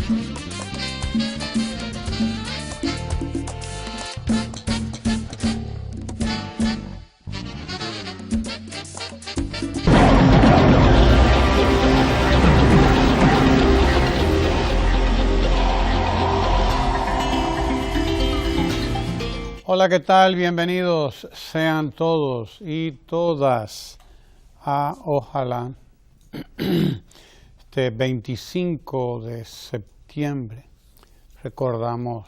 Hola, ¿qué tal? Bienvenidos sean todos y todas a Ojalá. Este 25 de septiembre recordamos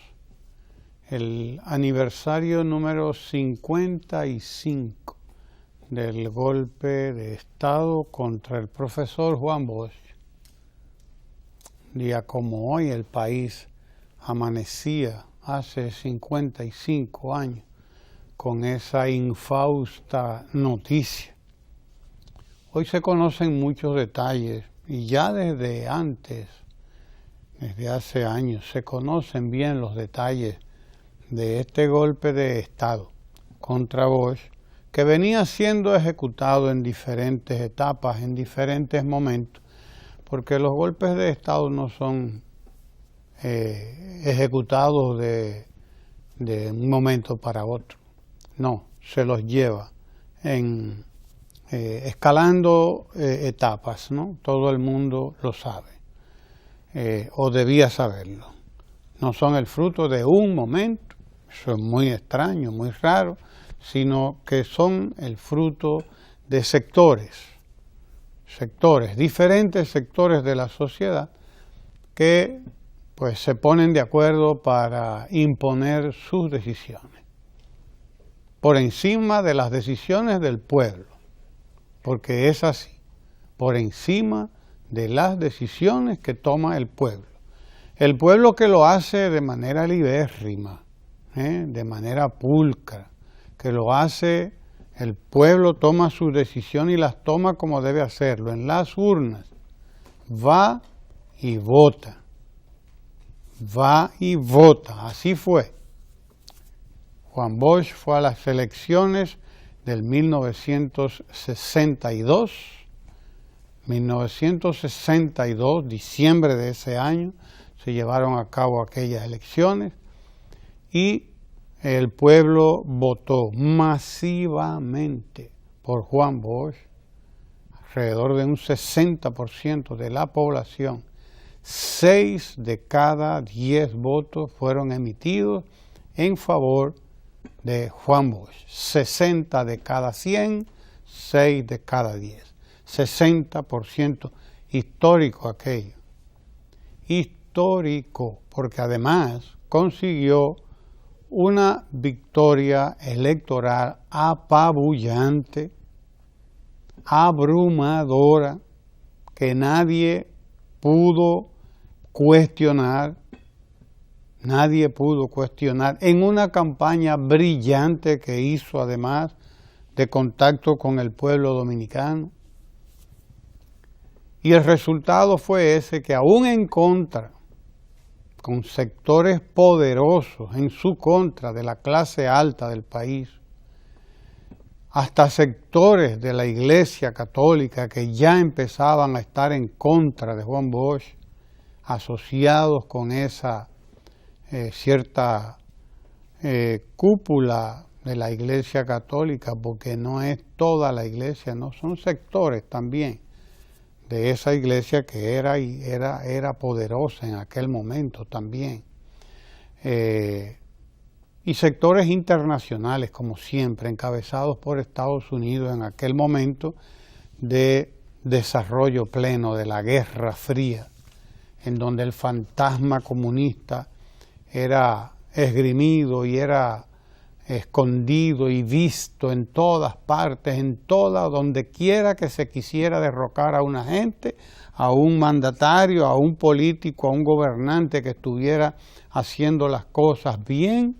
el aniversario número 55 del golpe de Estado contra el profesor Juan Bosch. Un día como hoy el país amanecía hace 55 años con esa infausta noticia. Hoy se conocen muchos detalles y ya desde antes, desde hace años, se conocen bien los detalles de este golpe de Estado contra Bosch, que venía siendo ejecutado en diferentes etapas, en diferentes momentos, porque los golpes de Estado no son ejecutados de un momento para otro. No, se los lleva en escalando etapas, ¿no? Todo el mundo lo sabe, o debía saberlo. No son el fruto de un momento, eso es muy extraño, muy raro, sino que son el fruto de diferentes sectores de la sociedad que pues se ponen de acuerdo para imponer sus decisiones por encima de las decisiones del pueblo, porque es así, por encima de las decisiones que toma el pueblo que lo hace de manera libérrima, de manera pulcra, que lo hace, el pueblo toma sus decisiones y las toma como debe hacerlo, en las urnas, va y vota. Así fue. Juan Bosch fue a las elecciones del 1962, diciembre de ese año, se llevaron a cabo aquellas elecciones y el pueblo votó masivamente por Juan Bosch, alrededor de un 60% de la población. 6 de cada 10 votos fueron emitidos en favor de Juan Bosch. 60 de cada 100, 6 de cada 10. 60%, histórico aquello. Histórico, porque además consiguió una victoria electoral apabullante, abrumadora, que nadie pudo cuestionar, en una campaña brillante que hizo además de contacto con el pueblo dominicano. Y el resultado fue ese, que aún en contra, con sectores poderosos en su contra de la clase alta del país, hasta sectores de la Iglesia Católica que ya empezaban a estar en contra de Juan Bosch, asociados con esa cierta cúpula de la Iglesia Católica, porque no es toda la Iglesia, no, son sectores también de esa Iglesia que era poderosa en aquel momento también. Y sectores internacionales, como siempre, encabezados por Estados Unidos en aquel momento de desarrollo pleno de la Guerra Fría, en donde el fantasma comunista era esgrimido y era escondido y visto en todas partes, donde quiera que se quisiera derrocar a una gente, a un mandatario, a un político, a un gobernante que estuviera haciendo las cosas bien.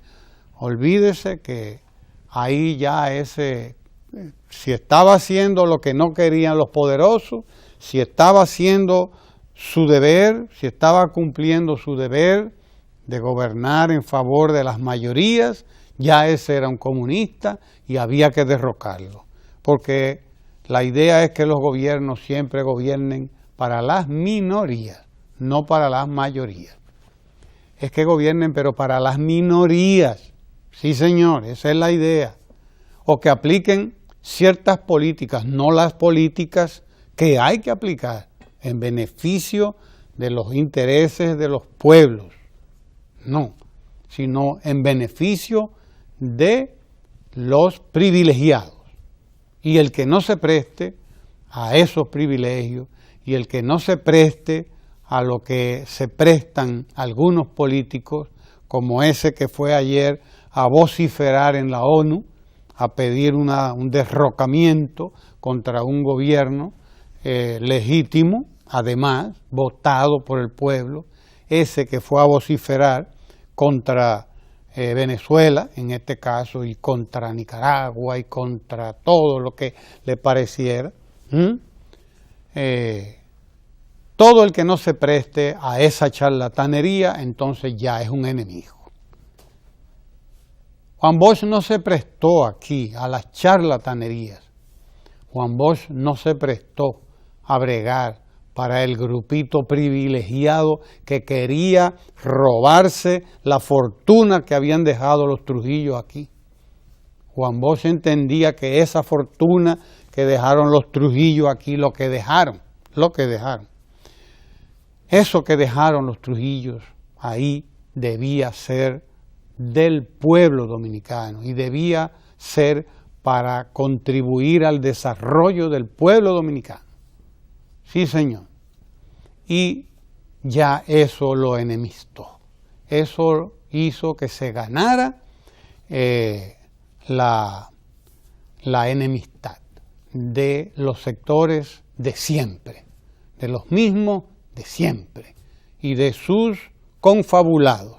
Olvídese que ahí ya si estaba haciendo lo que no querían los poderosos, si estaba haciendo su deber, si estaba cumpliendo su deber de gobernar en favor de las mayorías, ya ese era un comunista y había que derrocarlo. Porque la idea es que los gobiernos siempre gobiernen para las minorías, no para las mayorías. Es que gobiernen, pero para las minorías. Sí, señor, esa es la idea. O que apliquen ciertas políticas, no las políticas que hay que aplicar en beneficio de los intereses de los pueblos. No, sino en beneficio de los privilegiados. Y el que no se preste a esos privilegios y el que no se preste a lo que se prestan algunos políticos, como ese que fue ayer a vociferar en la ONU, a pedir un derrocamiento contra un gobierno legítimo, además, votado por el pueblo, ese que fue a vociferar contra Venezuela, en este caso, y contra Nicaragua, y contra todo lo que le pareciera. Todo el que no se preste a esa charlatanería, entonces ya es un enemigo. Juan Bosch no se prestó aquí a las charlatanerías. Juan Bosch no se prestó a bregar para el grupito privilegiado que quería robarse la fortuna que habían dejado los Trujillo aquí. Juan Bosch entendía que esa fortuna que dejaron los Trujillo aquí, lo que dejaron, eso que dejaron los Trujillos ahí debía ser del pueblo dominicano y debía ser para contribuir al desarrollo del pueblo dominicano. Sí, señor. Y ya eso lo enemistó. Eso hizo que se ganara la enemistad de los sectores de siempre, de los mismos de siempre y de sus confabulados.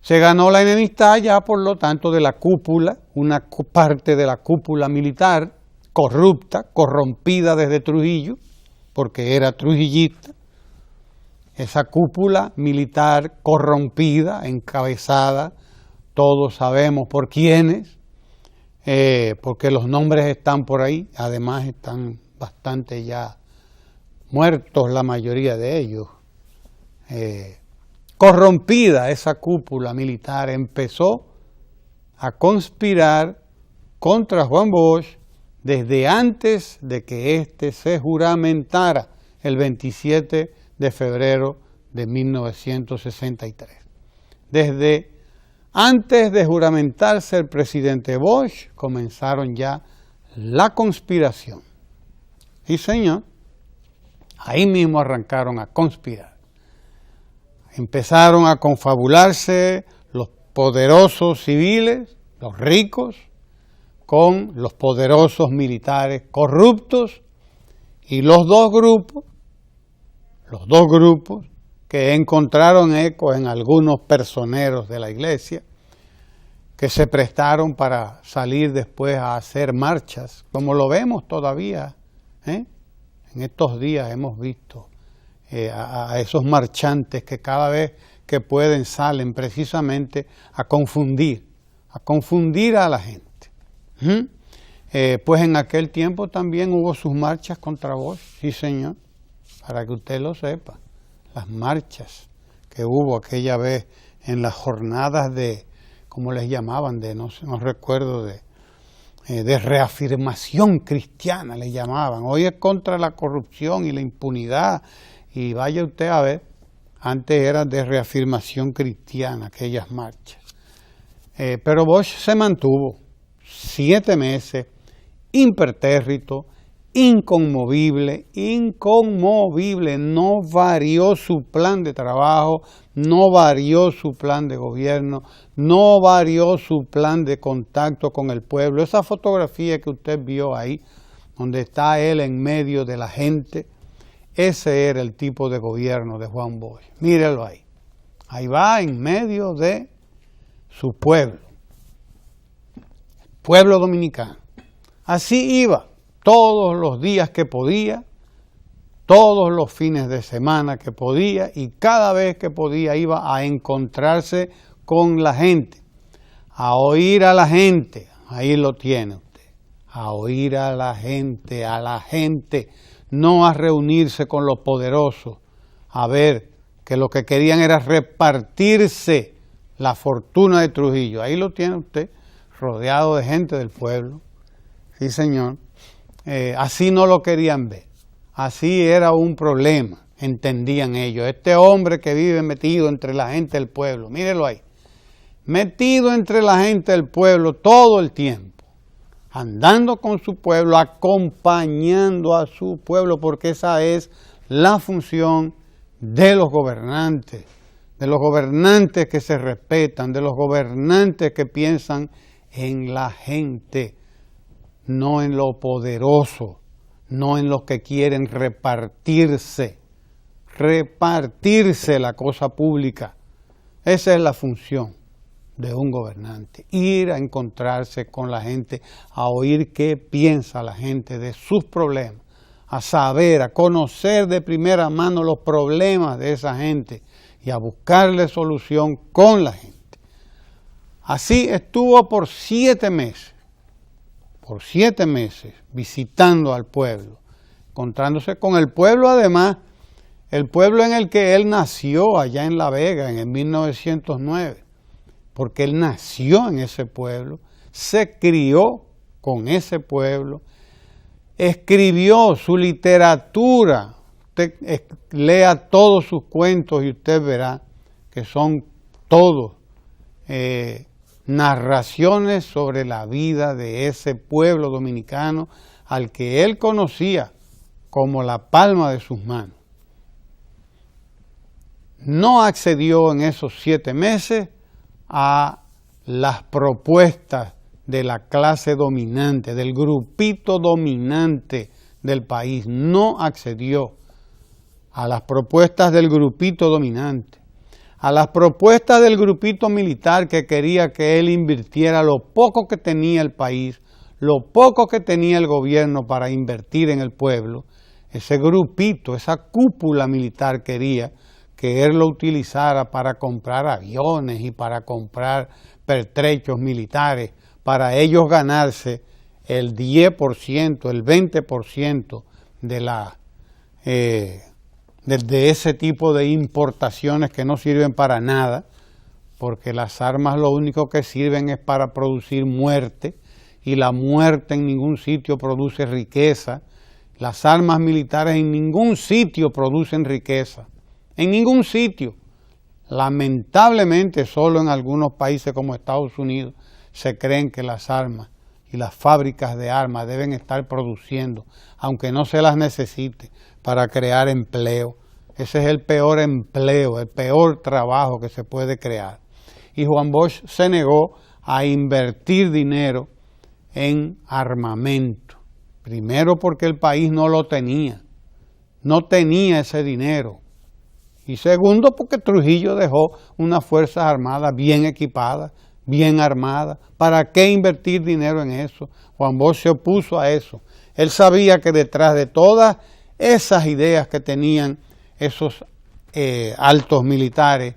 Se ganó la enemistad ya, por lo tanto, de la cúpula, una parte de la cúpula militar corrupta, corrompida desde Trujillo, porque era trujillista. Esa cúpula militar corrompida, encabezada, todos sabemos por quiénes, porque los nombres están por ahí, además están bastante ya muertos la mayoría de ellos. Corrompida esa cúpula militar, empezó a conspirar contra Juan Bosch desde antes de que éste se juramentara el 27 de febrero de 1963. Desde antes de juramentarse el presidente Bosch, comenzaron ya la conspiración. Sí, señor, ahí mismo arrancaron a conspirar. Empezaron a confabularse los poderosos civiles, los ricos, con los poderosos militares corruptos y los dos grupos que encontraron eco en algunos personeros de la iglesia que se prestaron para salir después a hacer marchas, como lo vemos todavía. En estos días hemos visto a esos marchantes que cada vez que pueden salen precisamente a confundir a la gente. Pues en aquel tiempo también hubo sus marchas contra Bosch, sí señor, para que usted lo sepa, las marchas que hubo aquella vez en las jornadas de, ¿cómo les llamaban? No recuerdo, de reafirmación cristiana les llamaban. Hoy es contra la corrupción y la impunidad. Y vaya usted a ver, antes eran de reafirmación cristiana aquellas marchas. Pero Bosch se mantuvo 7 meses impertérrito, inconmovible, no varió su plan de trabajo, no varió su plan de gobierno, no varió su plan de contacto con el pueblo. Esa fotografía que usted vio ahí, donde está él en medio de la gente, ese era el tipo de gobierno de Juan Bosch. Mírelo ahí. Ahí va en medio de su pueblo. El pueblo dominicano. Así iba todos los días que podía, todos los fines de semana que podía, y cada vez que podía iba a encontrarse con la gente, a oír a la gente. Ahí lo tiene usted. A oír a la gente, no a reunirse con los poderosos, a ver que lo que querían era repartirse la fortuna de Trujillo. Ahí lo tiene usted, rodeado de gente del pueblo. Sí, señor. Así no lo querían ver. Así era un problema, entendían ellos. Este hombre que vive metido entre la gente del pueblo, mírelo ahí, metido entre la gente del pueblo todo el tiempo, andando con su pueblo, acompañando a su pueblo, porque esa es la función de los gobernantes que se respetan, de los gobernantes que piensan en la gente, no en lo poderoso, no en los que quieren repartirse la cosa pública. Esa es la función de un gobernante, ir a encontrarse con la gente, a oír qué piensa la gente de sus problemas, a saber, a conocer de primera mano los problemas de esa gente y a buscarle solución con la gente. Así estuvo por 7 meses. Por 7 meses, visitando al pueblo, encontrándose con el pueblo, además, el pueblo en el que él nació, allá en La Vega, en el 1909, porque él nació en ese pueblo, se crió con ese pueblo, escribió su literatura. Usted lea todos sus cuentos y usted verá que son todos narraciones sobre la vida de ese pueblo dominicano al que él conocía como la palma de sus manos. No accedió en esos 7 meses a las propuestas de la clase dominante, del grupito dominante del país. No accedió a las propuestas del grupito dominante, a las propuestas del grupito militar que quería que él invirtiera lo poco que tenía el país, lo poco que tenía el gobierno para invertir en el pueblo. Ese grupito, esa cúpula militar quería que él lo utilizara para comprar aviones y para comprar pertrechos militares, para ellos ganarse el 10%, el 20% de ese tipo de importaciones que no sirven para nada, porque las armas lo único que sirven es para producir muerte, y la muerte en ningún sitio produce riqueza. Las armas militares en ningún sitio producen riqueza, en ningún sitio. Lamentablemente, solo en algunos países como Estados Unidos se creen que las armas y las fábricas de armas deben estar produciendo, aunque no se las necesite, para crear empleo. Ese es el peor empleo, el peor trabajo que se puede crear. Y Juan Bosch se negó a invertir dinero en armamento. Primero porque el país no lo tenía, no tenía ese dinero. Y segundo porque Trujillo dejó unas fuerzas armadas bien equipadas, bien armadas. ¿Para qué invertir dinero en eso? Juan Bosch se opuso a eso. Él sabía que detrás de todas esas ideas que tenían esos altos militares,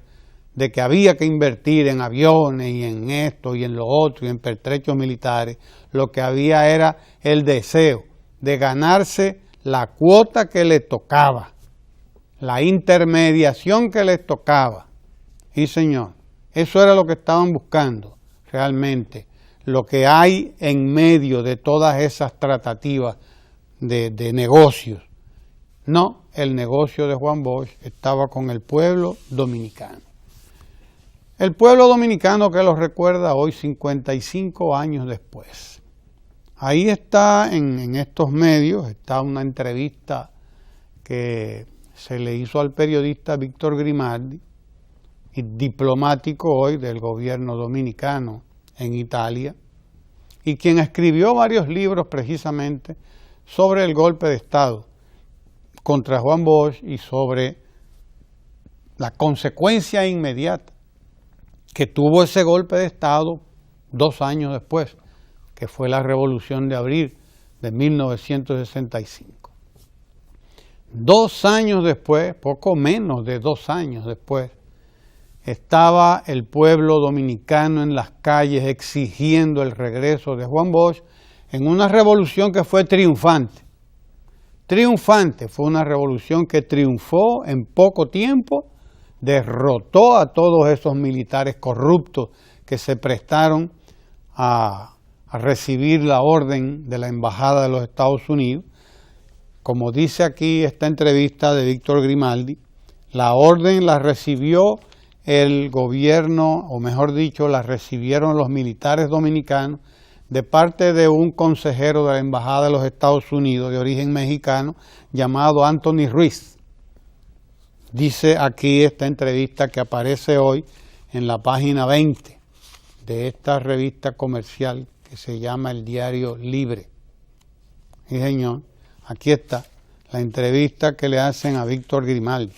de que había que invertir en aviones y en esto y en lo otro y en pertrechos militares, lo que había era el deseo de ganarse la cuota que le tocaba, la intermediación que les tocaba. Sí, señor, eso era lo que estaban buscando realmente, lo que hay en medio de todas esas tratativas de negocios. No, el negocio de Juan Bosch estaba con el pueblo dominicano. El pueblo dominicano que lo recuerda hoy 55 años después. Ahí está, en estos medios, está una entrevista que se le hizo al periodista Víctor Grimaldi, diplomático hoy del gobierno dominicano en Italia, y quien escribió varios libros precisamente sobre el golpe de Estado contra Juan Bosch y sobre la consecuencia inmediata que tuvo ese golpe de Estado 2 años después, que fue la Revolución de Abril de 1965. 2 años después, poco menos de 2 años después, estaba el pueblo dominicano en las calles exigiendo el regreso de Juan Bosch en una revolución que fue triunfante. triunfante, fue una revolución que triunfó en poco tiempo, derrotó a todos esos militares corruptos que se prestaron a recibir la orden de la Embajada de los Estados Unidos. Como dice aquí esta entrevista de Víctor Grimaldi, la orden la recibió el gobierno, o mejor dicho, la recibieron los militares dominicanos de parte de un consejero de la Embajada de los Estados Unidos de origen mexicano llamado Anthony Ruiz. Dice aquí esta entrevista que aparece hoy en la página 20 de esta revista comercial que se llama El Diario Libre. Sí, señor, aquí está la entrevista que le hacen a Víctor Grimaldi.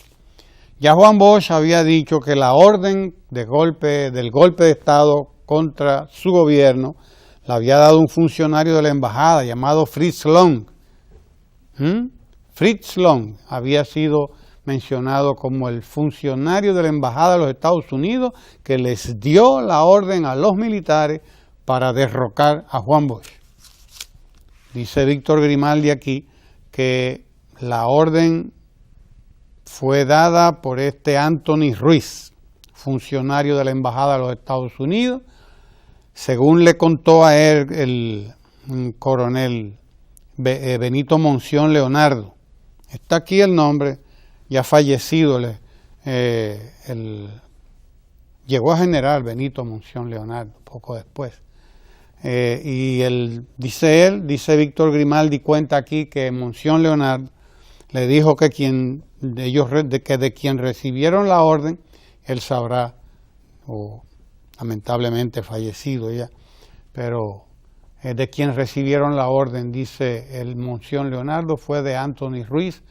Ya Juan Bosch había dicho que la orden del golpe de Estado contra su gobierno la había dado un funcionario de la embajada llamado Fritz Long. Fritz Long había sido mencionado como el funcionario de la embajada de los Estados Unidos que les dio la orden a los militares para derrocar a Juan Bosch. Dice Víctor Grimaldi aquí que la orden fue dada por este Anthony Ruiz, funcionario de la Embajada de los Estados Unidos, según le contó a él el coronel Benito Monción Leonardo. Está aquí el nombre, ya fallecido, llegó a general Benito Monción Leonardo poco después. Dice Víctor Grimaldi, cuenta aquí que Monción Leonardo le dijo que de quien recibieron la orden, él sabrá, lamentablemente fallecido ya, pero de quien recibieron la orden, dice el Monción Leonardo, fue de Anthony Ruiz.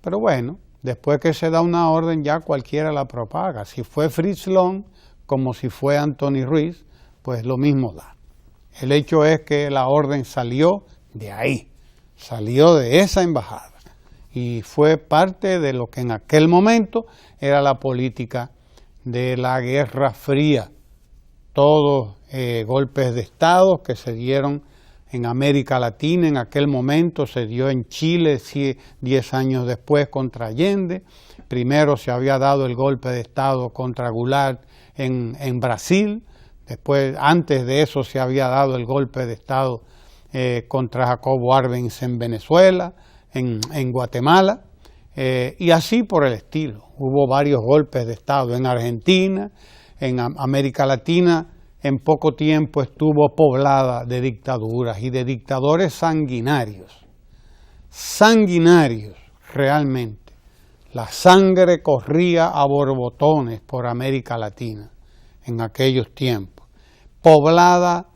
Pero bueno, después que se da una orden ya cualquiera la propaga. Si fue Fritz Long como si fue Anthony Ruiz, pues lo mismo da. El hecho es que la orden salió de ahí, salió de esa embajada y fue parte de lo que en aquel momento era la política de la Guerra Fría. Todos golpes de Estado que se dieron en América Latina en aquel momento, se dio en Chile 10 años después contra Allende. Primero se había dado el golpe de Estado contra Goulart en Brasil. Después, antes de eso, se había dado el golpe de Estado contra Jacobo Arbenz en Venezuela, en Guatemala, y así por el estilo. Hubo varios golpes de Estado en Argentina, en América Latina. En poco tiempo estuvo poblada de dictaduras y de dictadores sanguinarios realmente. La sangre corría a borbotones por América Latina en aquellos tiempos, poblada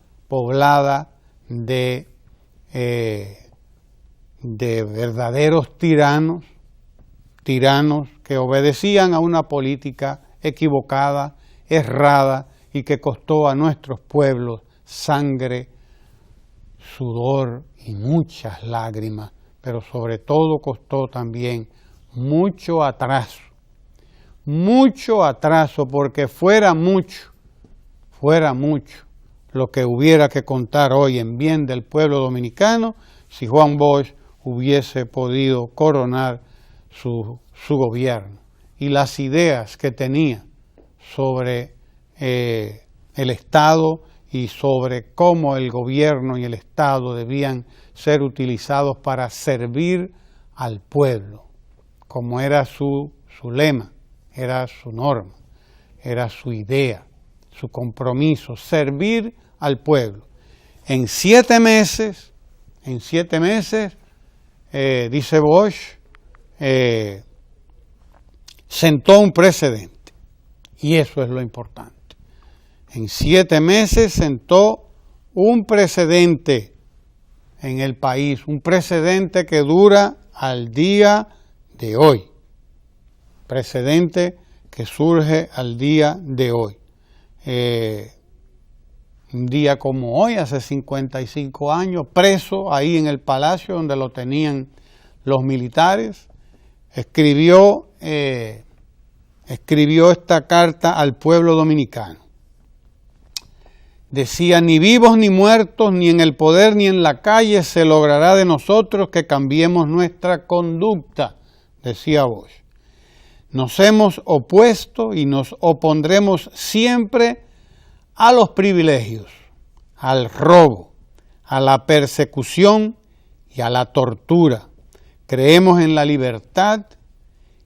de verdaderos tiranos que obedecían a una política equivocada, errada, y que costó a nuestros pueblos sangre, sudor y muchas lágrimas, pero sobre todo costó también mucho atraso, porque fuera mucho lo que hubiera que contar hoy en bien del pueblo dominicano si Juan Bosch hubiese podido coronar su gobierno y las ideas que tenía sobre el Estado y sobre cómo el gobierno y el Estado debían ser utilizados para servir al pueblo, como era su lema, era su norma, era su idea, su compromiso, servir al pueblo. En 7 meses, dice Bosch, sentó un precedente, y eso es lo importante. En 7 meses sentó un precedente en el país, un precedente que dura al día de hoy, precedente que surge al día de hoy. Un día como hoy, hace 55 años, preso ahí en el palacio donde lo tenían los militares, escribió esta carta al pueblo dominicano. Decía, ni vivos ni muertos, ni en el poder ni en la calle se logrará de nosotros que cambiemos nuestra conducta, decía Bosch. Nos hemos opuesto y nos opondremos siempre a los privilegios, al robo, a la persecución y a la tortura. Creemos en la libertad,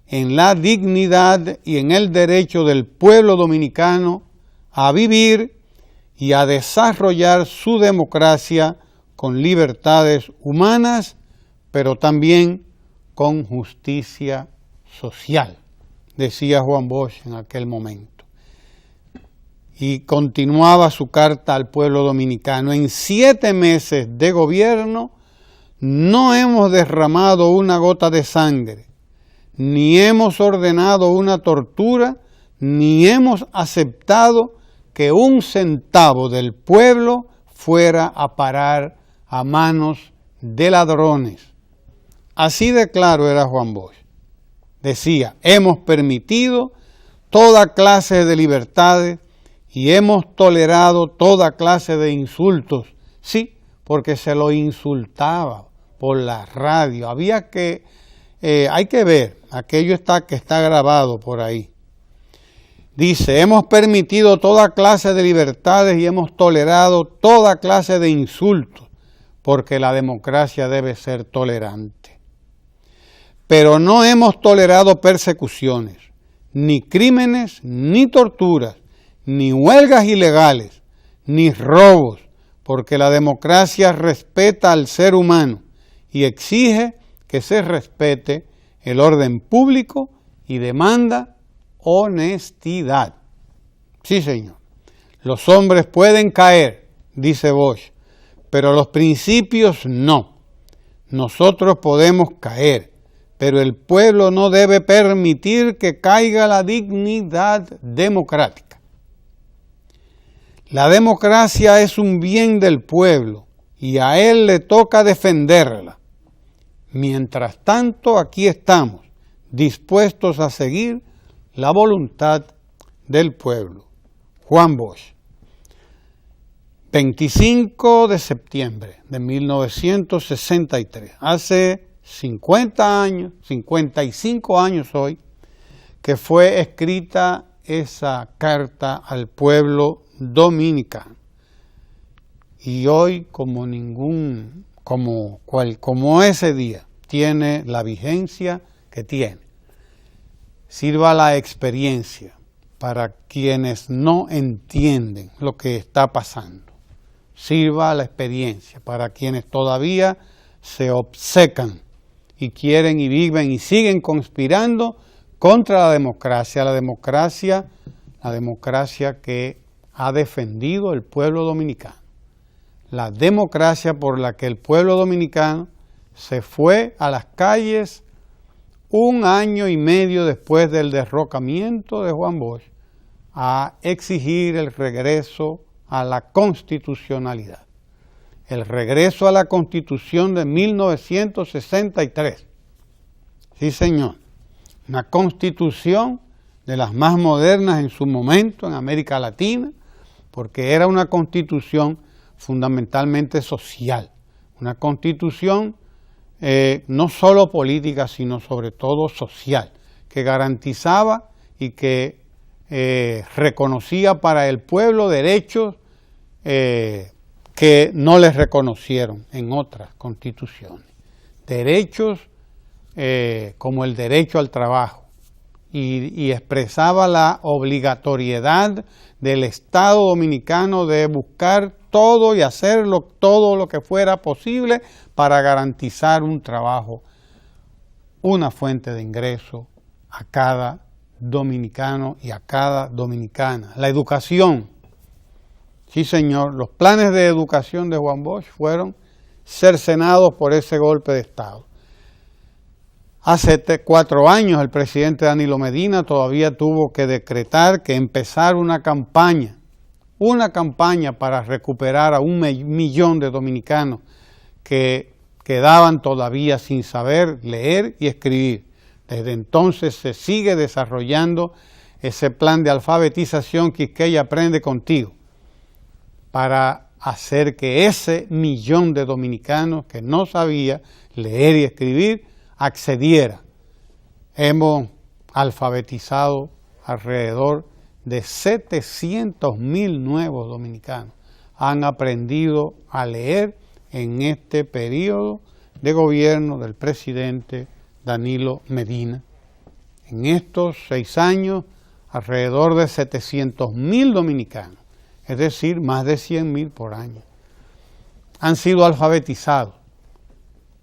en la dignidad y en el derecho del pueblo dominicano a vivir y a desarrollar su democracia con libertades humanas, pero también con justicia social, decía Juan Bosch en aquel momento. Y continuaba su carta al pueblo dominicano. En 7 meses de gobierno no hemos derramado una gota de sangre, ni hemos ordenado una tortura, ni hemos aceptado que un centavo del pueblo fuera a parar a manos de ladrones. Así de claro era Juan Bosch. Decía, hemos permitido toda clase de libertades y hemos tolerado toda clase de insultos. Sí, porque se lo insultaba por la radio. Hay que ver, aquello que está grabado por ahí. Dice, hemos permitido toda clase de libertades y hemos tolerado toda clase de insultos, porque la democracia debe ser tolerante. Pero no hemos tolerado persecuciones, ni crímenes, ni torturas, ni huelgas ilegales, ni robos, porque la democracia respeta al ser humano y exige que se respete el orden público y demanda honestidad. Sí, señor. Los hombres pueden caer, dice Bosch, pero los principios no. Nosotros podemos caer, pero el pueblo no debe permitir que caiga la dignidad democrática. La democracia es un bien del pueblo y a él le toca defenderla. Mientras tanto, aquí estamos, dispuestos a seguir la voluntad del pueblo. Juan Bosch. 25 de septiembre de 1963, hace 50 años, 55 años hoy, que fue escrita esa carta al pueblo dominicano. Y hoy, como ese día, tiene la vigencia que tiene. Sirva la experiencia para quienes no entienden lo que está pasando. Sirva la experiencia para quienes todavía se obcecan y quieren y viven y siguen conspirando contra la democracia que ha defendido el pueblo dominicano. La democracia por la que el pueblo dominicano se fue a las calles 1 año y medio después del derrocamiento de Juan Bosch a exigir el regreso a la constitucionalidad. El regreso a la Constitución de 1963. Sí, señor. Una constitución de las más modernas en su momento en América Latina, porque era una constitución fundamentalmente social. Una constitución no solo política, sino sobre todo social, que garantizaba y que reconocía para el pueblo derechos que no les reconocieron en otras constituciones. Derechos como el derecho al trabajo y expresaba la obligatoriedad del Estado dominicano de buscar todo y hacerlo todo lo que fuera posible para garantizar un trabajo, una fuente de ingreso a cada dominicano y a cada dominicana. La educación, sí señor, los planes de educación de Juan Bosch fueron cercenados por ese golpe de Estado. Hace 4 años el presidente Danilo Medina todavía tuvo que decretar que empezar una campaña para recuperar a 1 millón de dominicanos que quedaban todavía sin saber leer y escribir. Desde entonces se sigue desarrollando ese plan de alfabetización Quisqueya Aprende Contigo, para hacer que ese millón de dominicanos que no sabía leer y escribir accediera. Hemos alfabetizado alrededor de 700.000 nuevos dominicanos. Han aprendido a leer en este periodo de gobierno del presidente Danilo Medina. En estos 6 años, alrededor de 700.000 dominicanos, es decir, más de 100.000 por año, han sido alfabetizados.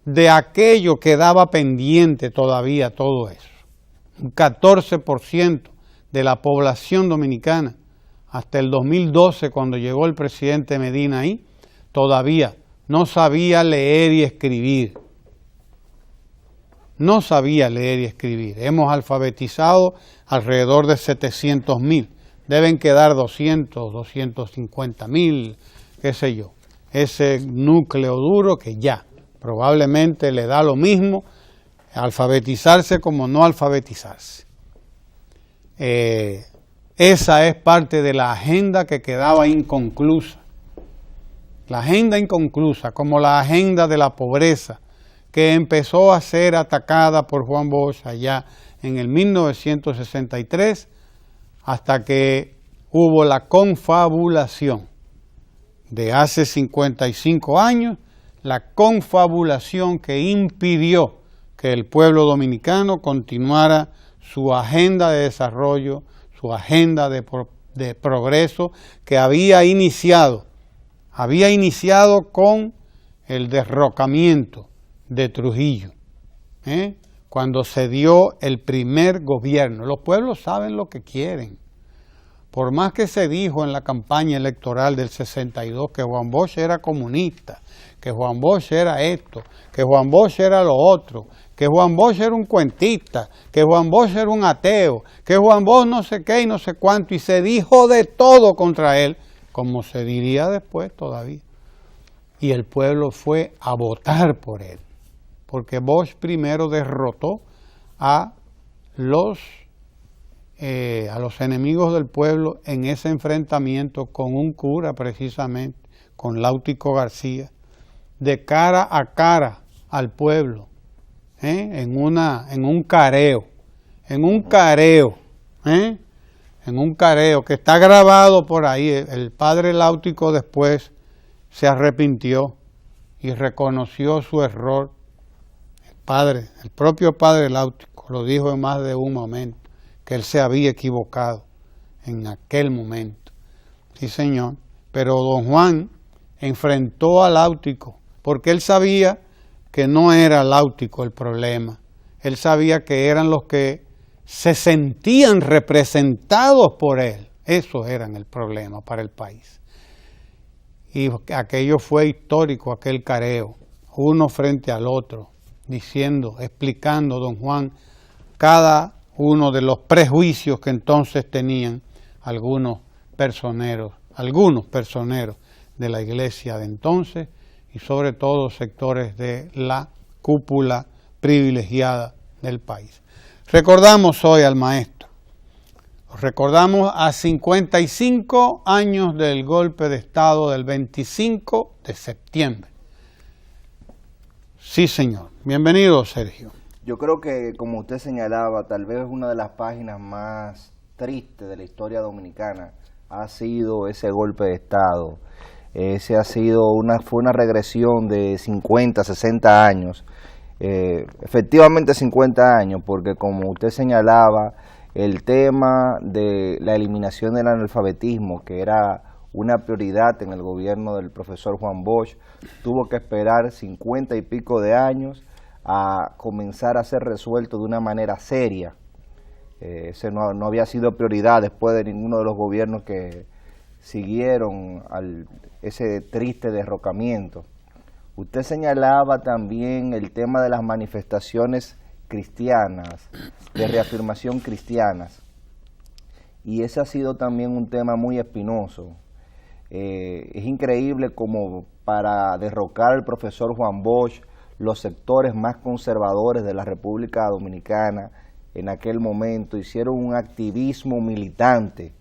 De aquello quedaba pendiente todavía todo eso. Un 14% de la población dominicana, hasta el 2012, cuando llegó el presidente Medina ahí, todavía no sabía leer y escribir. No sabía leer y escribir. Hemos alfabetizado alrededor de 700.000. Deben quedar 200, 250.000, qué sé yo. Ese núcleo duro que ya probablemente le da lo mismo alfabetizarse como no alfabetizarse. Esa es parte de la agenda que quedaba inconclusa. La agenda inconclusa, como la agenda de la pobreza, que empezó a ser atacada por Juan Bosch allá en el 1963, hasta que hubo la confabulación de hace 55 años, la confabulación que impidió que el pueblo dominicano continuara su agenda de desarrollo, su agenda de progreso que había iniciado con el derrocamiento de Trujillo, cuando se dio el primer gobierno. Los pueblos saben lo que quieren. Por más que se dijo en la campaña electoral del 62 que Juan Bosch era comunista, que Juan Bosch era esto, que Juan Bosch era lo otro, que Juan Bosch era un cuentista, que Juan Bosch era un ateo, que Juan Bosch no sé qué y no sé cuánto, y se dijo de todo contra él, como se diría después todavía. Y el pueblo fue a votar por él, porque Bosch primero derrotó a los enemigos del pueblo en ese enfrentamiento con un cura precisamente, con Láutico García, de cara a cara al pueblo, en un careo que está grabado por ahí. El padre Láutico después se arrepintió y reconoció su error. El propio padre Láutico lo dijo en más de un momento, que él se había equivocado en aquel momento. Sí, señor. Pero don Juan enfrentó a Láutico, porque él sabía que no era Láutico el problema. Él sabía que eran los que se sentían representados por él. Esos eran el problema para el país. Y aquello fue histórico, aquel careo, uno frente al otro, explicando don Juan cada uno de los prejuicios que entonces tenían algunos personeros de la iglesia de entonces, y sobre todo sectores de la cúpula privilegiada del país. Recordamos hoy al maestro, recordamos a 55 años del golpe de Estado del 25 de septiembre. Sí, señor. Bienvenido, Sergio. Yo creo que, como usted señalaba, tal vez una de las páginas más tristes de la historia dominicana ha sido ese golpe de Estado. Fue una regresión de 50, 60 años, efectivamente 50 años, porque como usted señalaba, el tema de la eliminación del analfabetismo, que era una prioridad en el gobierno del profesor Juan Bosch, tuvo que esperar 50 y pico de años a comenzar a ser resuelto de una manera seria. Ese no había sido prioridad después de ninguno de los gobiernos que siguieron ese triste derrocamiento. Usted señalaba también el tema de las manifestaciones cristianas, de reafirmación cristianas, y ese ha sido también un tema muy espinoso. Es increíble como para derrocar al profesor Juan Bosch, los sectores más conservadores de la República Dominicana en aquel momento hicieron un activismo militante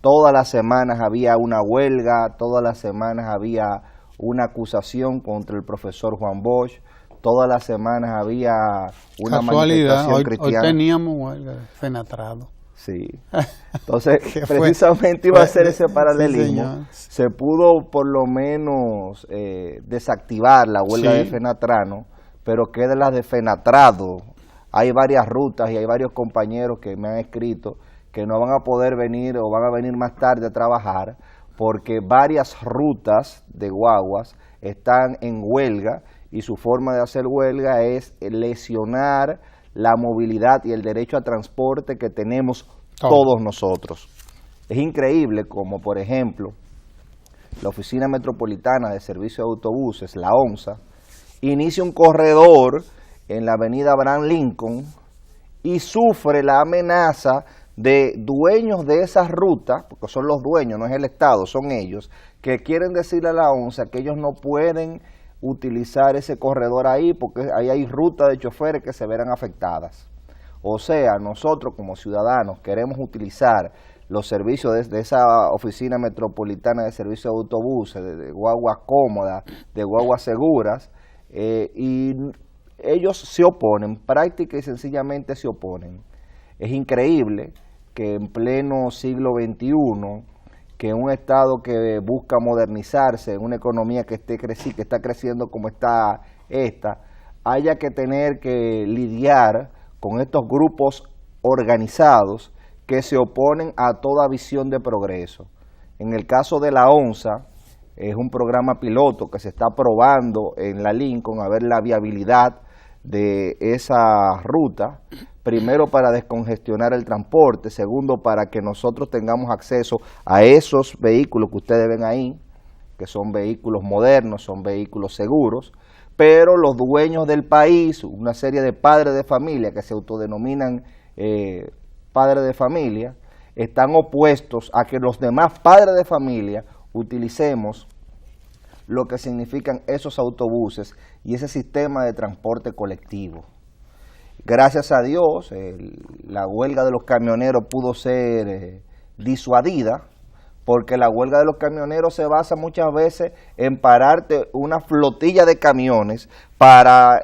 todas las semanas había una huelga, todas las semanas había una acusación contra el profesor Juan Bosch, todas las semanas había una manifestación cristiana. Hoy teníamos huelga de Fenatrado. Sí, entonces precisamente iba a hacer ese paralelismo. Sí, se pudo por lo menos desactivar la huelga de Fenatrano, pero queda la de Fenatrado. Hay varias rutas y hay varios compañeros que me han escrito que no van a poder venir o van a venir más tarde a trabajar porque varias rutas de guaguas están en huelga y su forma de hacer huelga es lesionar la movilidad y el derecho a transporte que tenemos todos nosotros. Es increíble como, por ejemplo, la Oficina Metropolitana de Servicio de Autobuses, la OMSA, inicia un corredor en la avenida Abraham Lincoln y sufre la amenaza de dueños de esas rutas, porque son los dueños, no es el Estado, son ellos, que quieren decirle a la OMSA que ellos no pueden utilizar ese corredor ahí porque ahí hay rutas de choferes que se verán afectadas. O sea, nosotros como ciudadanos queremos utilizar los servicios de esa Oficina Metropolitana de Servicio de Autobuses, de guaguas cómodas, de guaguas seguras, y ellos se oponen, práctica y sencillamente se oponen. Es increíble que en pleno siglo XXI, que un Estado que busca modernizarse, en una economía que está creciendo como está haya que tener que lidiar con estos grupos organizados que se oponen a toda visión de progreso. En el caso de la ONSA, es un programa piloto que se está probando en la Lincoln a ver la viabilidad de esa ruta, primero para descongestionar el transporte, segundo para que nosotros tengamos acceso a esos vehículos que ustedes ven ahí, que son vehículos modernos, son vehículos seguros, pero los dueños del país, una serie de padres de familia que se autodenominan padres de familia, están opuestos a que los demás padres de familia utilicemos lo que significan esos autobuses y ese sistema de transporte colectivo. Gracias a Dios, la huelga de los camioneros pudo ser disuadida, porque la huelga de los camioneros se basa muchas veces en pararte una flotilla de camiones para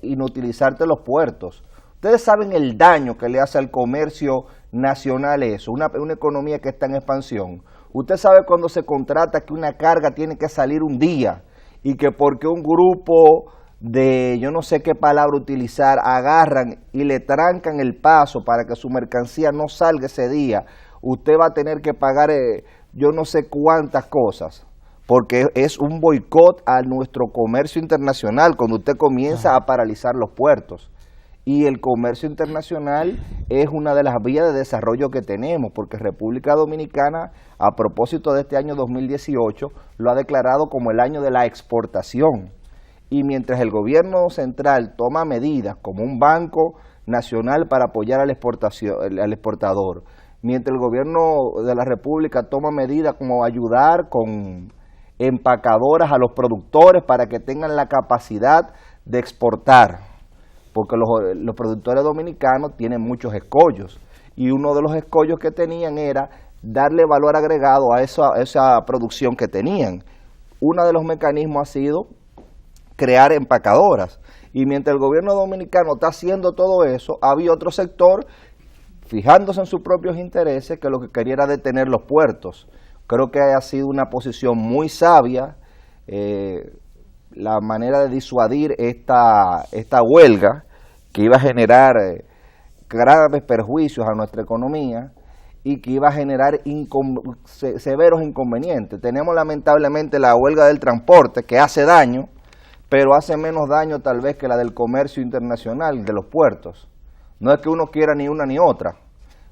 inutilizarte los puertos. Ustedes saben el daño que le hace al comercio nacional eso, una economía que está en expansión. Usted sabe cuando se contrata que una carga tiene que salir un día y que porque un grupo de, yo no sé qué palabra utilizar, agarran y le trancan el paso para que su mercancía no salga ese día, usted va a tener que pagar yo no sé cuántas cosas, porque es un boicot a nuestro comercio internacional cuando usted comienza a paralizar los puertos. Y el comercio internacional es una de las vías de desarrollo que tenemos, porque República Dominicana, a propósito de este año 2018, lo ha declarado como el año de la exportación. Y mientras el gobierno central toma medidas como un banco nacional para apoyar al exportador, mientras el gobierno de la República toma medidas como ayudar con empacadoras a los productores para que tengan la capacidad de exportar, porque los productores dominicanos tienen muchos escollos, y uno de los escollos que tenían era darle valor agregado a esa producción que tenían. Uno de los mecanismos ha sido crear empacadoras, y mientras el gobierno dominicano está haciendo todo eso, había otro sector fijándose en sus propios intereses que lo que quería era detener los puertos. Creo que ha sido una posición muy sabia la manera de disuadir esta huelga que iba a generar graves perjuicios a nuestra economía y que iba a generar severos inconvenientes. Tenemos lamentablemente la huelga del transporte que hace daño, pero hace menos daño tal vez que la del comercio internacional, de los puertos. No es que uno quiera ni una ni otra,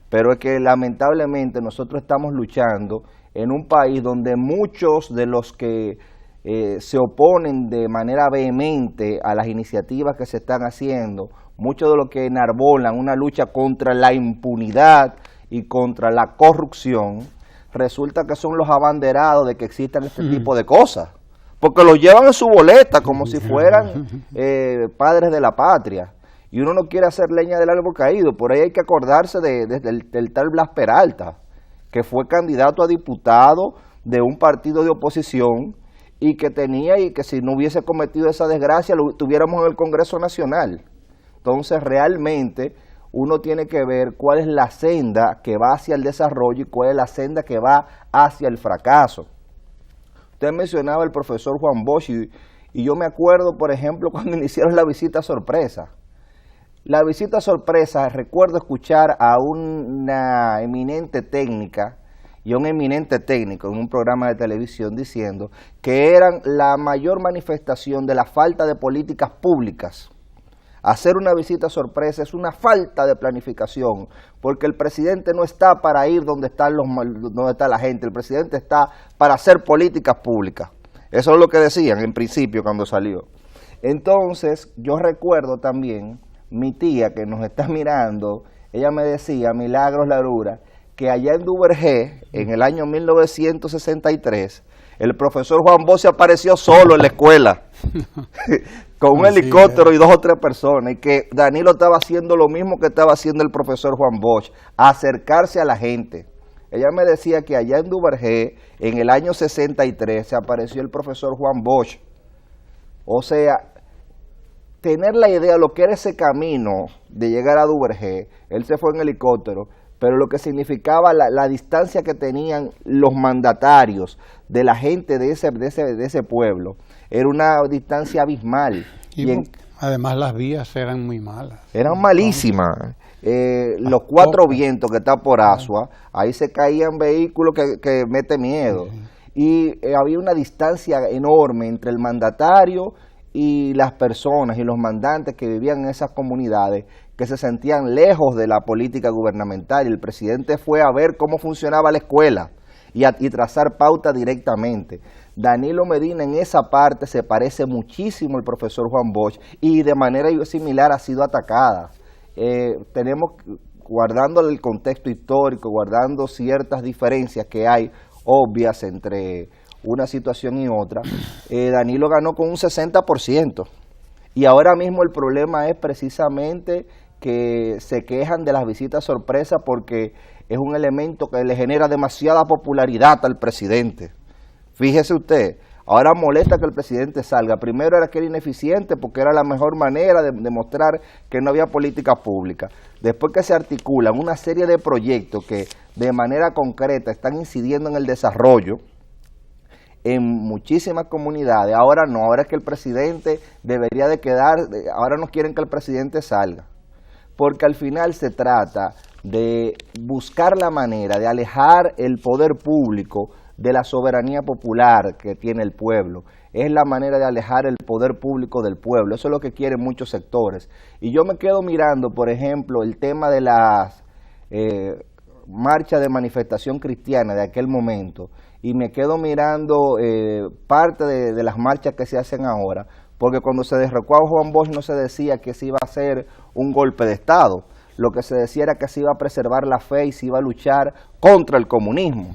pero es que lamentablemente nosotros estamos luchando en un país donde muchos de los que se oponen de manera vehemente a las iniciativas que se están haciendo, muchos de los que enarbolan una lucha contra la impunidad y contra la corrupción, resulta que son los abanderados de que existan este tipo de cosas, porque los llevan en su boleta como si fueran padres de la patria, y uno no quiere hacer leña del árbol caído. Por ahí hay que acordarse del tal Blas Peralta, que fue candidato a diputado de un partido de oposición y que tenía, y que si no hubiese cometido esa desgracia lo tuviéramos en el Congreso Nacional. Entonces realmente uno tiene que ver cuál es la senda que va hacia el desarrollo y cuál es la senda que va hacia el fracaso. Usted mencionaba al profesor Juan Bosch y yo me acuerdo, por ejemplo, cuando iniciaron la visita sorpresa. La visita sorpresa, recuerdo escuchar a una eminente técnica y a un eminente técnico en un programa de televisión diciendo que eran la mayor manifestación de la falta de políticas públicas. Hacer una visita sorpresa es una falta de planificación, porque el presidente no está para ir donde está la gente, el presidente está para hacer políticas públicas. Eso es lo que decían en principio cuando salió. Entonces, yo recuerdo también, mi tía que nos está mirando, ella me decía, Milagros Larura, que allá en Duvergé, en el año 1963, el profesor Juan Bosch se apareció solo en la escuela, con un helicóptero y 2 o 3 personas, y que Danilo estaba haciendo lo mismo que estaba haciendo el profesor Juan Bosch, acercarse a la gente. Ella me decía que allá en Duvergé, en el año 63, se apareció el profesor Juan Bosch. O sea, tener la idea de lo que era ese camino de llegar a Duvergé, él se fue en helicóptero, pero lo que significaba la distancia que tenían los mandatarios de la gente de ese pueblo, era una distancia abismal. Además las vías eran muy malas. Eran malísimas. Los 4 vientos que está por Asua, ahí se caían vehículos que mete miedo. Y había una distancia enorme entre el mandatario y las personas y los mandantes que vivían en esas comunidades, que se sentían lejos de la política gubernamental, y el presidente fue a ver cómo funcionaba la escuela y trazar pauta directamente. Danilo Medina en esa parte se parece muchísimo al profesor Juan Bosch y de manera similar ha sido atacada. Tenemos, guardando el contexto histórico, guardando ciertas diferencias que hay obvias entre una situación y otra, Danilo ganó con un 60%. Y ahora mismo el problema es precisamente que se quejan de las visitas sorpresa porque es un elemento que le genera demasiada popularidad al presidente. Fíjese usted, ahora molesta que el presidente salga. Primero era que era ineficiente porque era la mejor manera de demostrar que no había política pública. Después que se articulan una serie de proyectos que de manera concreta están incidiendo en el desarrollo en muchísimas comunidades, ahora no, ahora es que el presidente debería de quedar, ahora no quieren que el presidente salga, porque al final se trata de buscar la manera de alejar el poder público de la soberanía popular que tiene el pueblo. Es la manera de alejar el poder público del pueblo, eso es lo que quieren muchos sectores. Y yo me quedo mirando, por ejemplo, el tema de las marchas de manifestación cristiana de aquel momento, y me quedo mirando parte de las marchas que se hacen ahora, porque cuando se derrocó a Juan Bosch no se decía que se iba a hacer un golpe de Estado, lo que se decía era que se iba a preservar la fe y se iba a luchar contra el comunismo.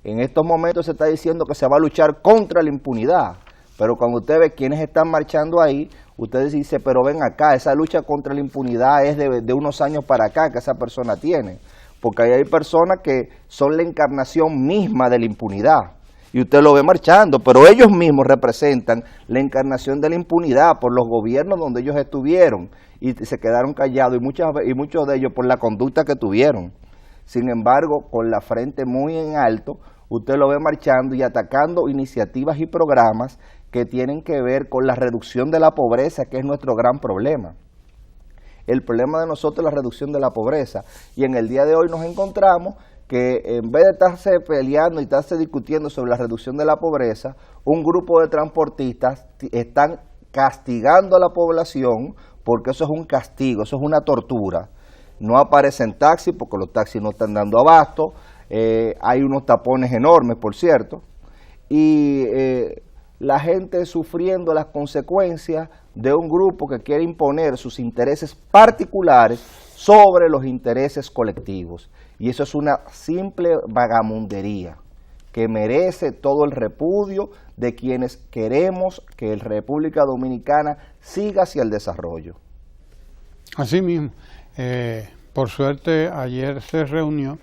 En estos momentos se está diciendo que se va a luchar contra la impunidad, pero cuando usted ve quiénes están marchando ahí, usted dice, pero ven acá, esa lucha contra la impunidad es de unos años para acá que esa persona tiene, porque ahí hay personas que son la encarnación misma de la impunidad, y usted lo ve marchando, pero ellos mismos representan la encarnación de la impunidad por los gobiernos donde ellos estuvieron, y se quedaron callados, y muchos de ellos por la conducta que tuvieron. Sin embargo, con la frente muy en alto, usted lo ve marchando y atacando iniciativas y programas que tienen que ver con la reducción de la pobreza, que es nuestro gran problema. El problema de nosotros es la reducción de la pobreza, y en el día de hoy nos encontramos que en vez de estarse peleando y estarse discutiendo sobre la reducción de la pobreza, un grupo de transportistas están castigando a la población, porque eso es un castigo, eso es una tortura. No aparecen taxis porque los taxis no están dando abasto, hay unos tapones enormes, por cierto, y la gente sufriendo las consecuencias de un grupo que quiere imponer sus intereses particulares sobre los intereses colectivos. Y eso es una simple vagamundería que merece todo el repudio de quienes queremos que la República Dominicana siga hacia el desarrollo. Así mismo. Por suerte, ayer se reunió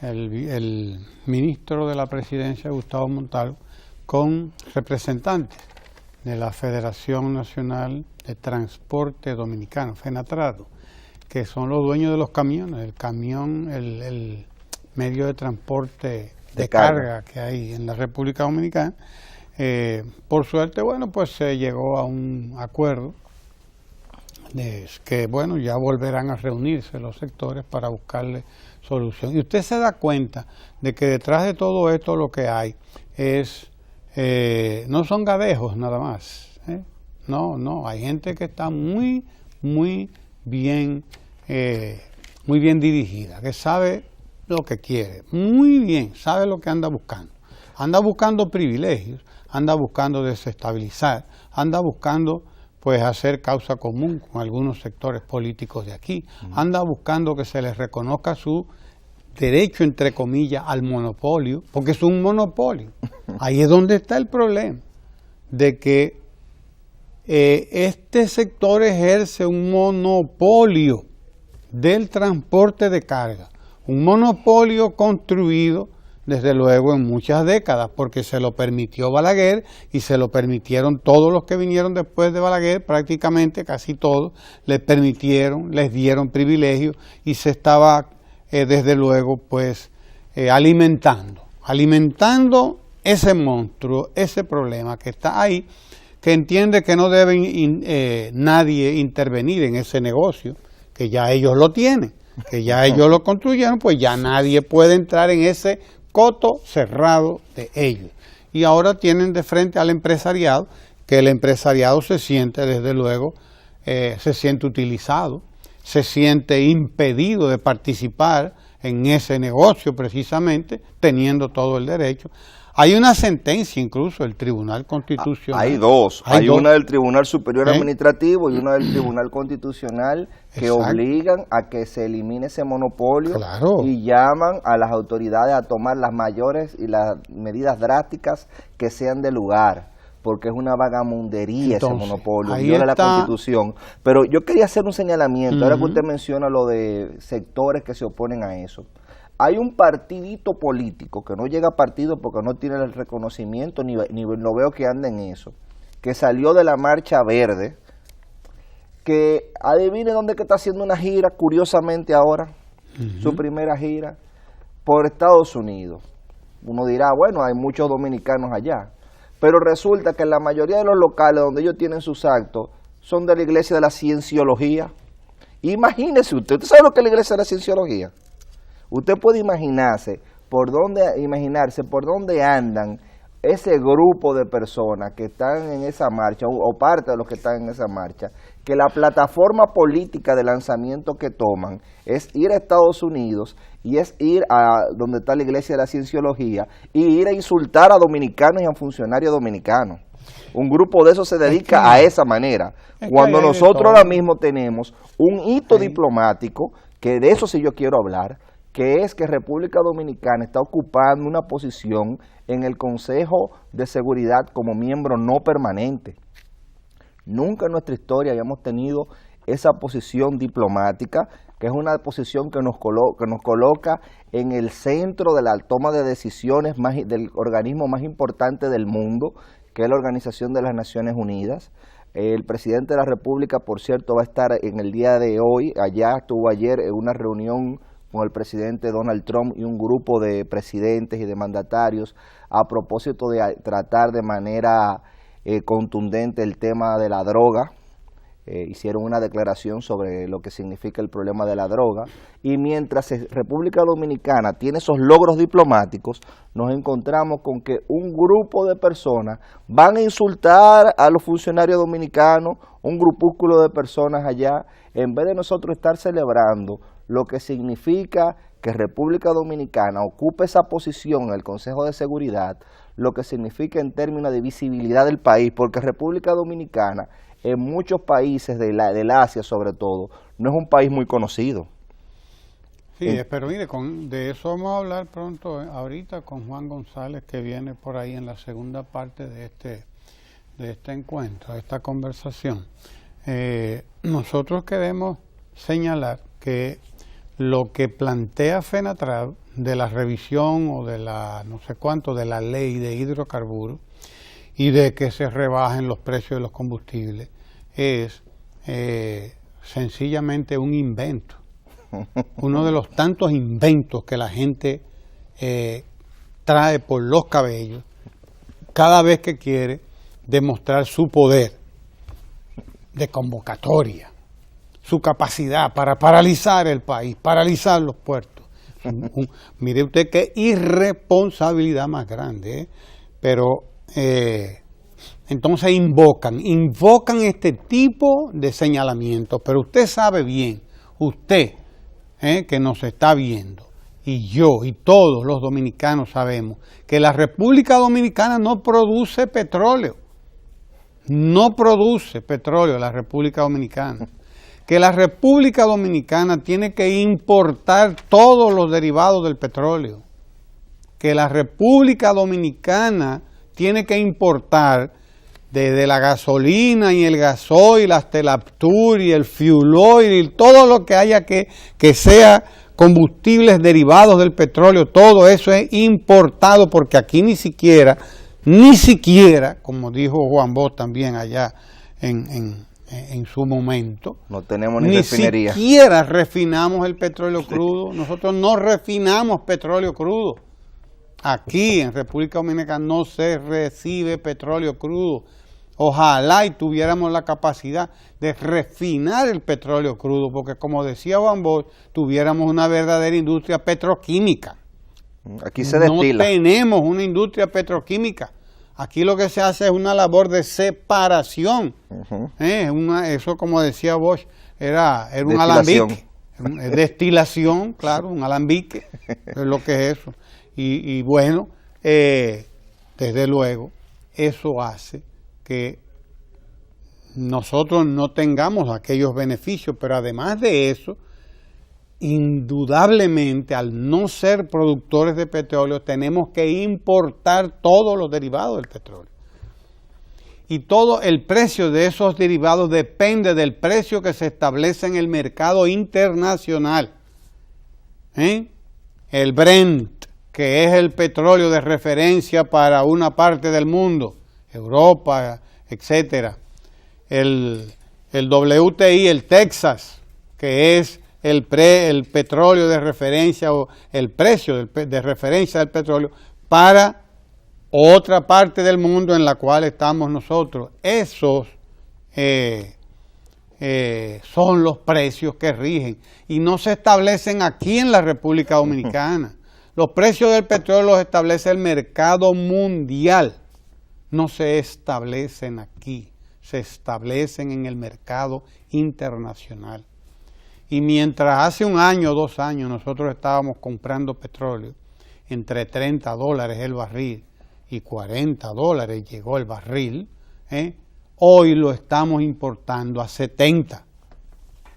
el ministro de la Presidencia, Gustavo Montalvo, con representantes de la Federación Nacional de Transporte Dominicano, FENATRADO, que son los dueños de los camiones, el camión, el medio de transporte de carga que hay en la República Dominicana. Por suerte, bueno, pues se llegó a un acuerdo que, bueno, ya volverán a reunirse los sectores para buscarle solución. Y usted se da cuenta de que detrás de todo esto lo que hay es, no son gadejos nada más, no, hay gente que está muy bien dirigida, que sabe lo que quiere, muy bien, sabe lo que anda buscando privilegios, anda buscando desestabilizar, anda buscando pues hacer causa común con algunos sectores políticos de aquí, anda buscando que se les reconozca su derecho, entre comillas, al monopolio, porque es un monopolio. Ahí es donde está el problema, de que este sector ejerce un monopolio del transporte de carga, un monopolio construido desde luego en muchas décadas, porque se lo permitió Balaguer y se lo permitieron todos los que vinieron después de Balaguer, prácticamente casi todos, les dieron privilegios y se estaba desde luego pues alimentando ese monstruo, ese problema que está ahí, que entiende que no debe nadie intervenir en ese negocio, que ya ellos lo tienen, que ya ellos lo construyeron, pues ya nadie puede entrar en ese coto cerrado de ellos. Y ahora tienen de frente al empresariado, que el empresariado se siente desde luego, se siente utilizado, se siente impedido de participar en ese negocio precisamente, teniendo todo el derecho. Hay una sentencia incluso del Tribunal Constitucional. Hay dos. Hay una del Tribunal Superior Administrativo y una del Tribunal Constitucional que obligan a que se elimine ese monopolio y llaman a las autoridades a tomar las mayores y las medidas drásticas que sean de lugar, porque es una vagamundería. Entonces, ese monopolio, viola la Constitución. Pero yo quería hacer un señalamiento, ahora que usted menciona lo de sectores que se oponen a eso. Hay un partidito político, que no llega a partido porque no tiene el reconocimiento, ni lo veo que anda en eso, que salió de la Marcha Verde, que adivine dónde que está haciendo una gira, curiosamente ahora, su primera gira, por Estados Unidos. Uno dirá, bueno, hay muchos dominicanos allá, pero resulta que la mayoría de los locales donde ellos tienen sus actos son de la Iglesia de la Cienciología. Imagínese ¿usted sabe lo que es la Iglesia de la Cienciología? Usted puede imaginarse por dónde andan ese grupo de personas que están en esa marcha, o parte de los que están en esa marcha, que la plataforma política de lanzamiento que toman es ir a Estados Unidos y es ir a donde está la Iglesia de la Cienciología y ir a insultar a dominicanos y a funcionarios dominicanos. Un grupo de esos se dedica a esa manera. Cuando nosotros ahora mismo tenemos un hito diplomático, que de eso sí yo quiero hablar, que es que República Dominicana está ocupando una posición en el Consejo de Seguridad como miembro no permanente. Nunca en nuestra historia habíamos tenido esa posición diplomática, que es una posición que nos coloca en el centro de la toma de decisiones del organismo más importante del mundo, que es la Organización de las Naciones Unidas. El presidente de la República, por cierto, va a estar en el día de hoy, estuvo ayer en una reunión con el presidente Donald Trump y un grupo de presidentes y de mandatarios a propósito de tratar de manera contundente el tema de la droga. Hicieron una declaración sobre lo que significa el problema de la droga, y mientras República Dominicana tiene esos logros diplomáticos, nos encontramos con que un grupo de personas van a insultar a los funcionarios dominicanos, un grupúsculo de personas allá, en vez de nosotros estar celebrando lo que significa que República Dominicana ocupe esa posición en el Consejo de Seguridad, lo que significa en términos de visibilidad del país, porque República Dominicana en muchos países del Asia sobre todo, no es un país muy conocido. Sí, pero mire, de eso vamos a hablar pronto, ahorita con Juan González, que viene por ahí en la segunda parte de este encuentro, de esta conversación. Nosotros queremos señalar que lo que plantea FENATRAD de la revisión o de la no sé cuánto de la ley de hidrocarburos y de que se rebajen los precios de los combustibles es sencillamente un invento, uno de los tantos inventos que la gente trae por los cabellos cada vez que quiere demostrar su poder de convocatoria, su capacidad para paralizar el país, paralizar los puertos. Mire usted qué irresponsabilidad más grande, pero entonces invocan este tipo de señalamientos, pero usted sabe bien, usted que nos está viendo, y yo y todos los dominicanos sabemos que la República Dominicana no produce petróleo, la República Dominicana, que la República Dominicana tiene que importar todos los derivados del petróleo, que la República Dominicana tiene que importar desde la gasolina y el gasoil hasta el Aptur y el fuel oil y todo lo que haya que sea combustibles derivados del petróleo, todo eso es importado porque aquí ni siquiera, como dijo Juan Bosch también allá en su momento, no tenemos ni refinería. Ni siquiera refinamos el petróleo crudo. Nosotros no refinamos petróleo crudo. Aquí en República Dominicana no se recibe petróleo crudo. Ojalá y tuviéramos la capacidad de refinar el petróleo crudo, porque como decía Juan Bosch, tuviéramos una verdadera industria petroquímica. Aquí se destila. No tenemos una industria petroquímica. Aquí lo que se hace es una labor de separación. Eso, como decía Bosch, era un alambique. Destilación, claro, un alambique, es lo que es eso. Y bueno, desde luego, eso hace que nosotros no tengamos aquellos beneficios, pero además de eso, indudablemente, al no ser productores de petróleo, tenemos que importar todos los derivados del petróleo. Y todo el precio de esos derivados depende del precio que se establece en el mercado internacional. El Brent, que es el petróleo de referencia para una parte del mundo, Europa, etcétera. El WTI, el Texas, que es el petróleo de referencia o el precio de referencia del petróleo para otra parte del mundo en la cual estamos nosotros. Esos son los precios que rigen y no se establecen aquí en la República Dominicana. Los precios del petróleo los establece el mercado mundial. No se establecen aquí, se establecen en el mercado internacional. Y mientras hace un año o 2 años nosotros estábamos comprando petróleo entre $30 el barril y $40 llegó el barril, hoy lo estamos importando a 70,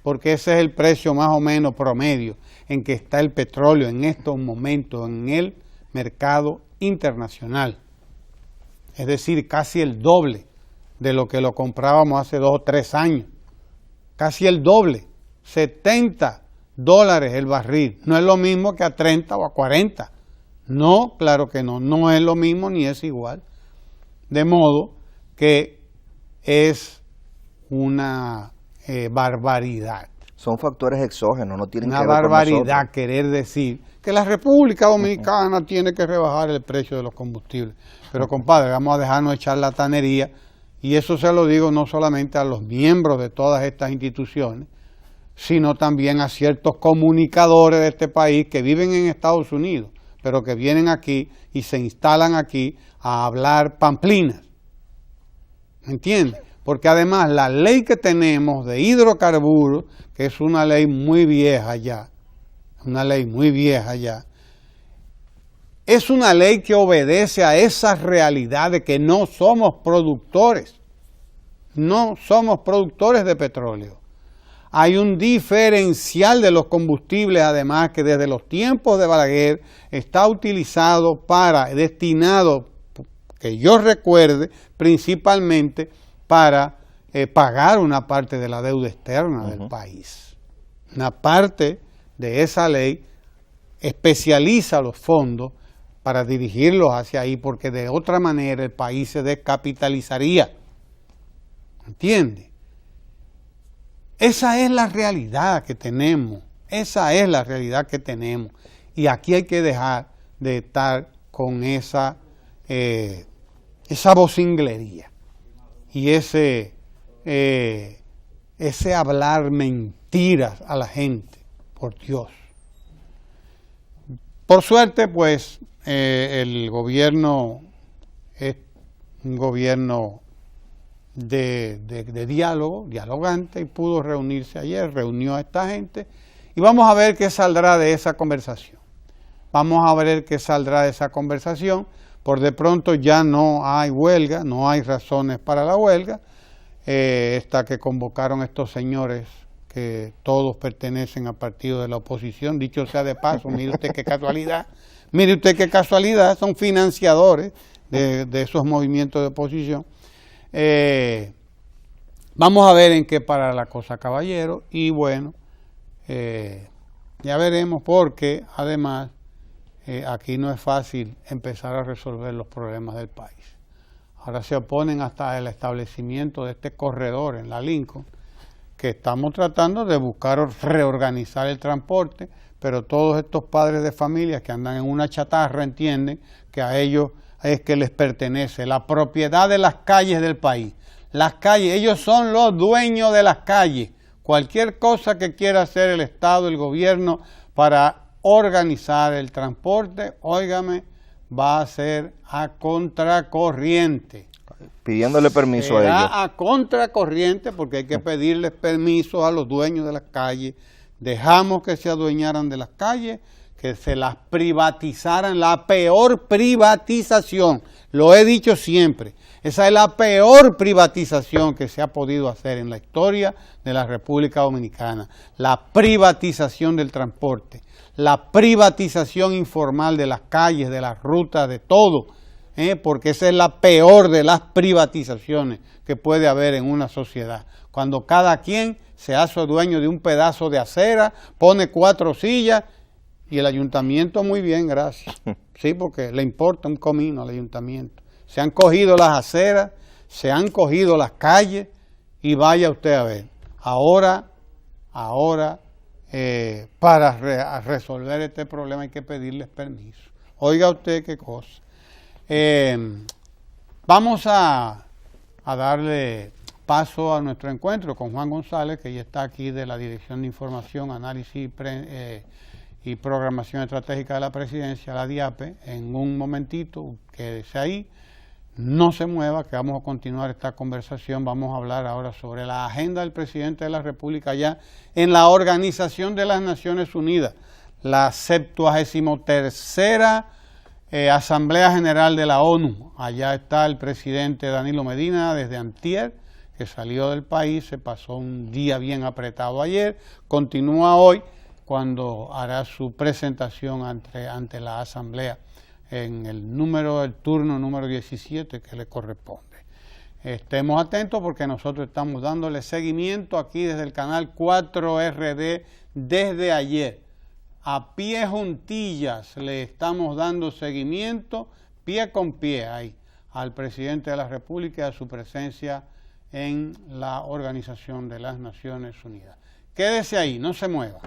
porque ese es el precio más o menos promedio en que está el petróleo en estos momentos en el mercado internacional. Es decir, casi el doble de lo que lo comprábamos hace 2 o 3 años. Casi el doble, $70 el barril. No es lo mismo que a 30 o a 40. No, claro que no, no es lo mismo ni es igual. De modo que es una barbaridad. Son factores exógenos, no tienen que ver con nosotros. Una barbaridad querer decir que la República Dominicana tiene que rebajar el precio de los combustibles. Pero compadre, vamos a dejarnos de charlatanería, y eso se lo digo no solamente a los miembros de todas estas instituciones, sino también a ciertos comunicadores de este país que viven en Estados Unidos, pero que vienen aquí y se instalan aquí a hablar pamplinas. ¿Me entiendes? Porque además la ley que tenemos de hidrocarburos, que es una ley muy vieja ya, es una ley que obedece a esa realidad de que no somos productores de petróleo. Hay un diferencial de los combustibles, además, que desde los tiempos de Balaguer está destinado, que yo recuerde, principalmente para pagar una parte de la deuda externa del país. Una parte de esa ley especializa los fondos para dirigirlos hacia ahí, porque de otra manera el país se descapitalizaría. ¿Entiende? Esa es la realidad que tenemos. Esa es la realidad que tenemos. Y aquí hay que dejar de estar con esa vocinglería y ese hablar mentiras a la gente, por Dios. Por suerte, pues, el gobierno es un gobierno de diálogo, dialogante, y pudo reunirse ayer, reunió a esta gente, y vamos a ver qué saldrá de esa conversación. Vamos a ver qué saldrá de esa conversación. Por de pronto ya no hay huelga, no hay razones para la huelga. Esta que convocaron estos señores, que todos pertenecen a partidos de la oposición, dicho sea de paso, mire usted qué casualidad, son financiadores de esos movimientos de oposición. Vamos a ver en qué para la cosa, caballero, y bueno, ya veremos, porque además aquí no es fácil empezar a resolver los problemas del país. Ahora se oponen hasta el establecimiento de este corredor en la Lincoln, que estamos tratando de buscar reorganizar el transporte, pero todos estos padres de familia que andan en una chatarra entienden que a ellos es que les pertenece la propiedad de las calles del país. Las calles, ellos son los dueños de las calles. Cualquier cosa que quiera hacer el Estado, el gobierno, para organizar el transporte, óigame, va a ser a contracorriente. Pidiéndole permiso a ellos. A contracorriente, porque hay que pedirles permiso a los dueños de las calles. Dejamos que se adueñaran de las calles, que se las privatizaran, la peor privatización, lo he dicho siempre, esa es la peor privatización que se ha podido hacer en la historia de la República Dominicana, la privatización del transporte, la privatización informal de las calles, de las rutas, de todo, porque esa es la peor de las privatizaciones que puede haber en una sociedad, cuando cada quien se hace dueño de un pedazo de acera, pone 4 sillas, y el ayuntamiento muy bien, gracias. Sí, porque le importa un comino al ayuntamiento. Se han cogido las aceras, se han cogido las calles, y vaya usted a ver. Ahora, para resolver este problema hay que pedirles permiso. Oiga usted qué cosa. Vamos a darle paso a nuestro encuentro con Juan González, que ya está aquí de la Dirección de Información, Análisis y Programación Estratégica de la Presidencia, la DIAPE. En un momentito, quédese ahí, no se mueva, que vamos a continuar esta conversación. Vamos a hablar ahora sobre la agenda del presidente de la República ya en la Organización de las Naciones Unidas, la 73ª Asamblea General de la ONU. Allá está el presidente Danilo Medina desde antier, que salió del país, se pasó un día bien apretado ayer, continúa hoy, cuando hará su presentación ante la Asamblea en el turno número 17 que le corresponde. Estemos atentos, porque nosotros estamos dándole seguimiento aquí desde el canal 4RD desde ayer. A pie juntillas le estamos dando seguimiento, pie con pie ahí, al presidente de la República y a su presencia en la Organización de las Naciones Unidas. Quédese ahí, no se mueva.